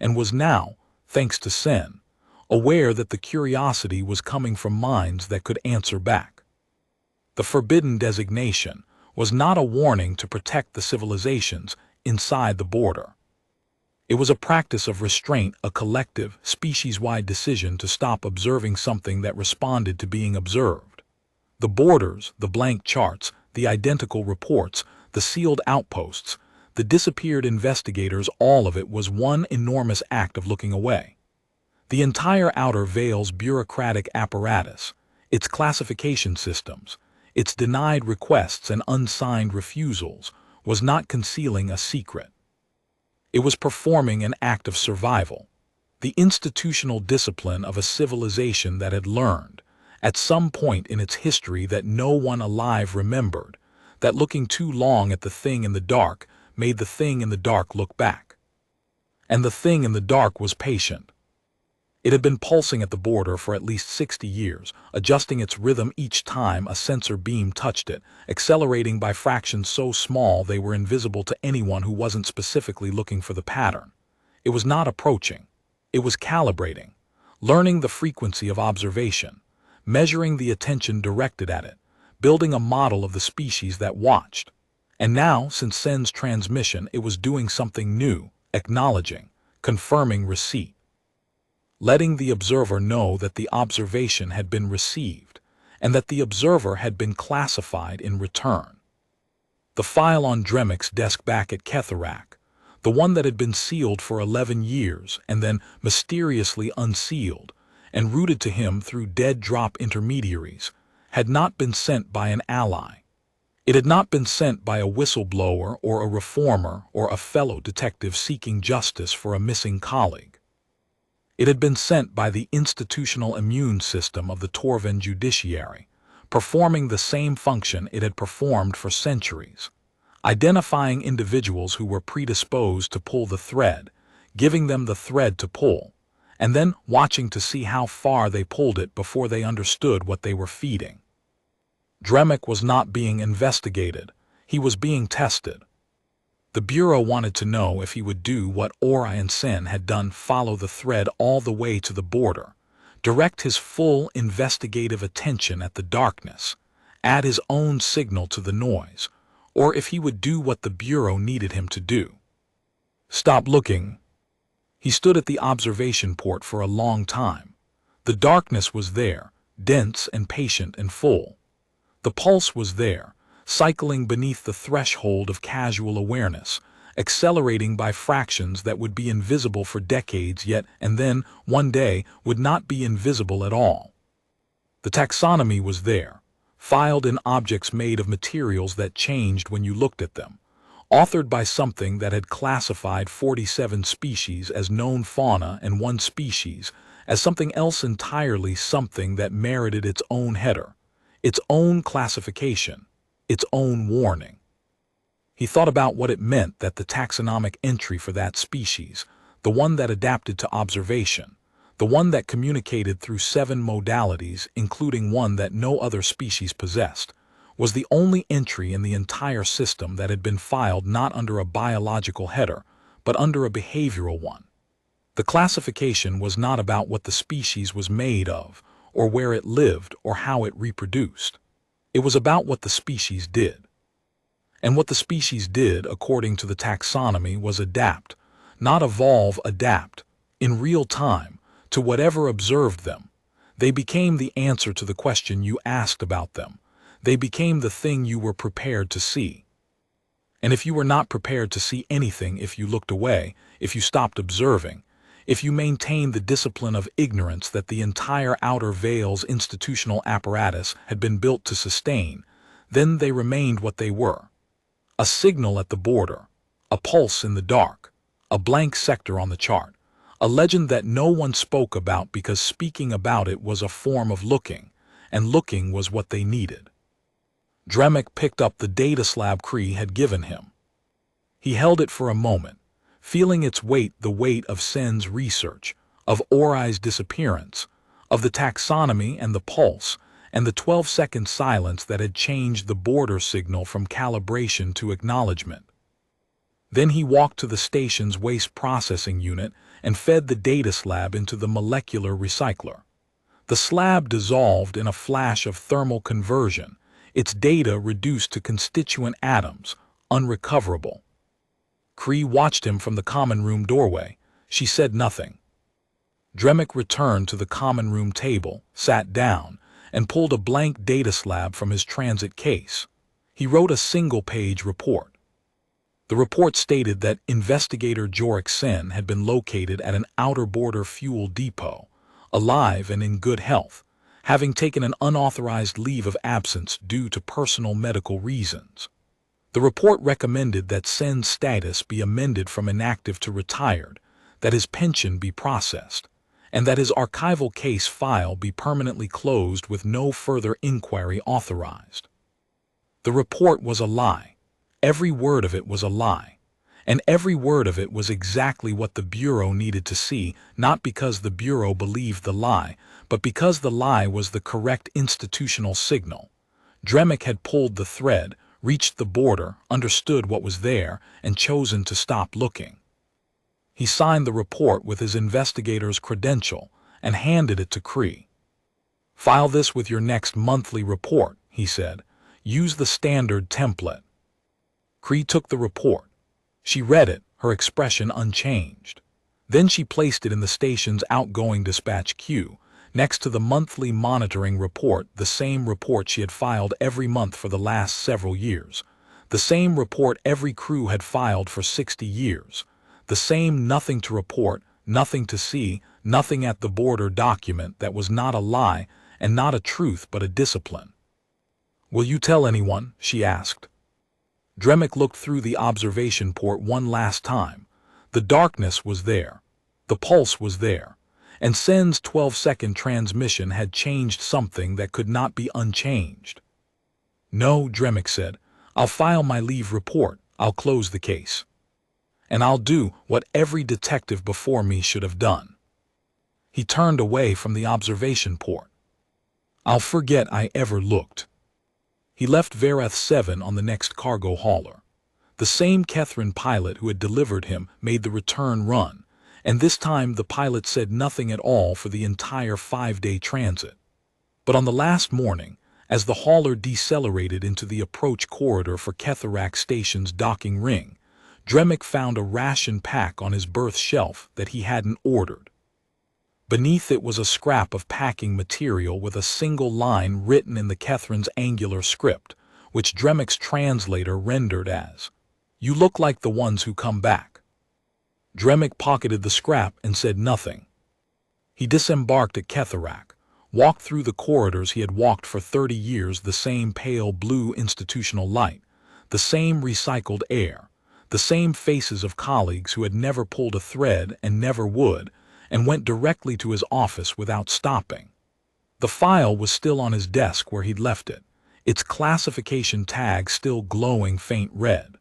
and was now, thanks to Sen, aware that the curiosity was coming from minds that could answer back. The forbidden designation was not a warning to protect the civilizations inside the border. It was a practice of restraint, a collective, species-wide decision to stop observing something that responded to being observed. The borders, the blank charts, the identical reports, the sealed outposts, the disappeared investigators, all of it was one enormous act of looking away. The entire outer veil's bureaucratic apparatus, its classification systems, its denied requests and unsigned refusals, was not concealing a secret. It was performing an act of survival, the institutional discipline of a civilization that had learned, at some point in its history that no one alive remembered, that looking too long at the thing in the dark made the thing in the dark look back. And the thing in the dark was patient. It had been pulsing at the border for at least 60 years, adjusting its rhythm each time a sensor beam touched it, accelerating by fractions so small they were invisible to anyone who wasn't specifically looking for the pattern. It was not approaching. It was calibrating, learning the frequency of observation, measuring the attention directed at it, building a model of the species that watched. And now, since Sen's transmission, it was doing something new, acknowledging, confirming receipt. Letting the observer know that the observation had been received, and that the observer had been classified in return. The file on Dremic's desk back at Ketharak, the one that had been sealed for 11 years and then mysteriously unsealed and routed to him through dead-drop intermediaries, had not been sent by an ally. It had not been sent by a whistleblower or a reformer or a fellow detective seeking justice for a missing colleague. It had been sent by the institutional immune system of the Torvan judiciary, performing the same function it had performed for centuries, identifying individuals who were predisposed to pull the thread, giving them the thread to pull, and then watching to see how far they pulled it before they understood what they were feeding. Dremic was not being investigated, he was being tested. The Bureau wanted to know if he would do what Ori and Sen had done, follow the thread all the way to the border, direct his full investigative attention at the darkness, add his own signal to the noise, or if he would do what the Bureau needed him to do. Stop looking. He stood at the observation port for a long time. The darkness was there, dense and patient and full. The pulse was there, cycling beneath the threshold of casual awareness, accelerating by fractions that would be invisible for decades yet, and then, one day, would not be invisible at all. The taxonomy was there, filed in objects made of materials that changed when you looked at them, authored by something that had classified 47 species as known fauna and 1 species as something else entirely, something that merited its own header, its own classification, its own warning. He thought about what it meant that the taxonomic entry for that species, the one that adapted to observation, the one that communicated through 7 modalities, including one that no other species possessed, was the only entry in the entire system that had been filed not under a biological header, but under a behavioral one. The classification was not about what the species was made of, or where it lived, or how it reproduced. It was about what the species did. And what the species did, according to the taxonomy, was adapt, not evolve, adapt, in real time, to whatever observed them, They became the answer to the question you asked about them. They became the thing you were prepared to see. And if you were not prepared to see anything, if you looked away, if you stopped observing, if you maintained the discipline of ignorance that the entire outer veil's institutional apparatus had been built to sustain, then they remained what they were. A signal at the border, a pulse in the dark, a blank sector on the chart, a legend that no one spoke about because speaking about it was a form of looking, and looking was what they needed. Dremek picked up the data slab Cree had given him. He held it for a moment, feeling its weight, the weight of Sen's research, of Ori's disappearance, of the taxonomy and the pulse, and the 12-second silence that had changed the border signal from calibration to acknowledgement. Then he walked to the station's waste processing unit and fed the data slab into the molecular recycler. The slab dissolved in a flash of thermal conversion, its data reduced to constituent atoms, unrecoverable. Cree watched him from the common room doorway. She said nothing. Dremek returned to the common room table, sat down, and pulled a blank data slab from his transit case. He wrote a single-page report. The report stated that investigator Jorik Sen had been located at an outer border fuel depot, alive and in good health, having taken an unauthorized leave of absence due to personal medical reasons. The report recommended that Sen's status be amended from inactive to retired, that his pension be processed, and that his archival case file be permanently closed with no further inquiry authorized. The report was a lie. Every word of it was a lie. And every word of it was exactly what the Bureau needed to see, not because the Bureau believed the lie, but because the lie was the correct institutional signal. Dremek had pulled the thread, reached the border, understood what was there, and chosen to stop looking. He signed the report with his investigator's credential and handed it to Cree. "File this with your next monthly report," he said. "Use the standard template." Cree took the report. She read it, her expression unchanged. Then she placed it in the station's outgoing dispatch queue, next to the monthly monitoring report, the same report she had filed every month for the last several years, the same report every crew had filed for 60 years, the same nothing to report, nothing to see, nothing at the border document that was not a lie and not a truth but a discipline. "Will you tell anyone?" she asked. Dremek looked through the observation port one last time. The darkness was there. The pulse was there. And Sen's 12-second transmission had changed something that could not be unchanged. "No," Dremek said. "I'll file my leave report. I'll close the case. And I'll do what every detective before me should have done." He turned away from the observation port. "I'll forget I ever looked." He left Vareth 7 on the next cargo hauler. The same Kethrin pilot who had delivered him made the return run, and this time the pilot said nothing at all for the entire 5-day transit. But on the last morning, as the hauler decelerated into the approach corridor for Ketharak Station's docking ring, Dremek found a ration pack on his berth shelf that he hadn't ordered. Beneath it was a scrap of packing material with a single line written in the Kethrin's angular script, which Dremek's translator rendered as, "You look like the ones who come back." Dremek pocketed the scrap and said nothing. He disembarked at Ketharak, walked through the corridors he had walked for 30 years, the same pale blue institutional light, the same recycled air, the same faces of colleagues who had never pulled a thread and never would, and went directly to his office without stopping. The file was still on his desk where he'd left it, its classification tag still glowing faint red.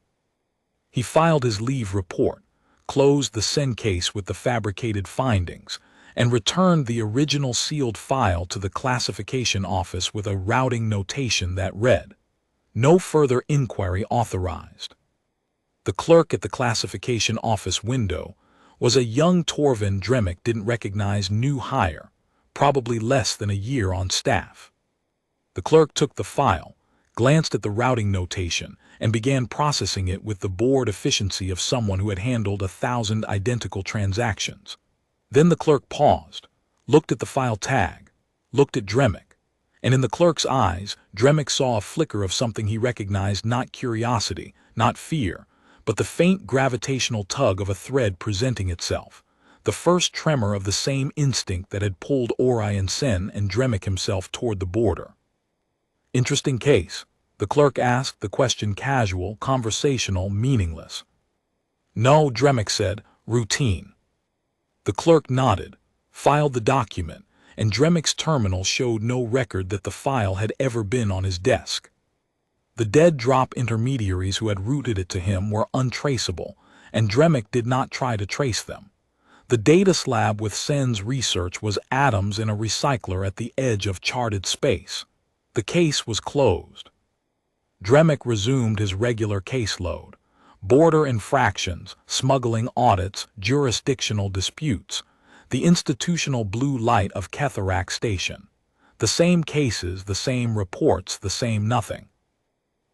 He filed his leave report, closed the Sen case with the fabricated findings, and returned the original sealed file to the classification office with a routing notation that read, "No further inquiry authorized." The clerk at the classification office window was a young Torvin Dremek didn't recognize, new hire, probably less than a year on staff. The clerk took the file, glanced at the routing notation, and began processing it with the bored efficiency of someone who had handled 1,000 identical transactions. Then the clerk paused, looked at the file tag, looked at Dremic, and in the clerk's eyes, Dremic saw a flicker of something he recognized: not curiosity, not fear, but the faint gravitational tug of a thread presenting itself, the first tremor of the same instinct that had pulled Orion Sen and Dremic himself toward the border. "Interesting case?" The clerk asked, the question casual, conversational, meaningless. "No," Dremic said, "routine." The clerk nodded, filed the document, and Dremic's terminal showed no record that the file had ever been on his desk. The dead drop intermediaries who had routed it to him were untraceable, and Dremic did not try to trace them. The data slab with Sen's research was atoms in a recycler at the edge of charted space. The case was closed. Dremic resumed his regular caseload: border infractions, smuggling audits, jurisdictional disputes, the institutional blue light of Ketharak Station. The same cases, the same reports, the same nothing.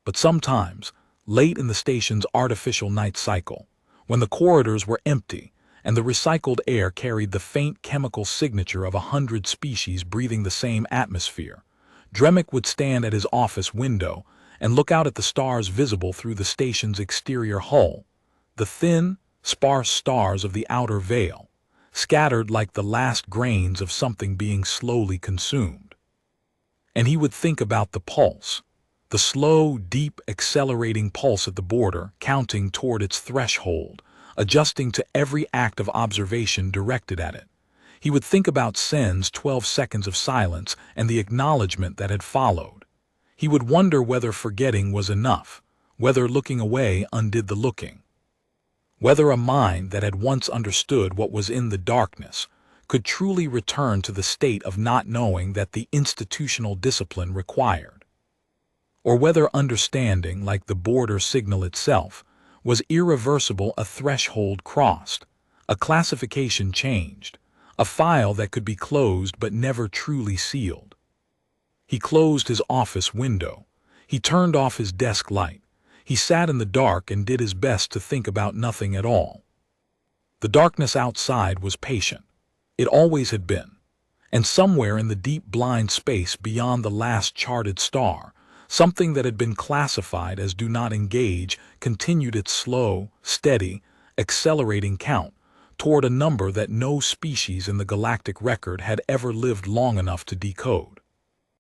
But sometimes, late in the station's artificial night cycle, when the corridors were empty and the recycled air carried the faint chemical signature of 100 species breathing the same atmosphere, Dremic would stand at his office window and look out at the stars visible through the station's exterior hull, the thin, sparse stars of the outer veil, scattered like the last grains of something being slowly consumed. And he would think about the pulse, the slow, deep, accelerating pulse at the border, counting toward its threshold, adjusting to every act of observation directed at it. He would think about Sen's 12 seconds of silence and the acknowledgement that had followed. He would wonder whether forgetting was enough, whether looking away undid the looking, whether a mind that had once understood what was in the darkness could truly return to the state of not knowing that the institutional discipline required, or whether understanding, like the border signal itself, was irreversible: a threshold crossed, a classification changed, a file that could be closed but never truly sealed. He closed his office window. He turned off his desk light. He sat in the dark and did his best to think about nothing at all. The darkness outside was patient. It always had been. And somewhere in the deep blind space beyond the last charted star, something that had been classified as "do not engage" continued its slow, steady, accelerating count toward a number that no species in the galactic record had ever lived long enough to decode.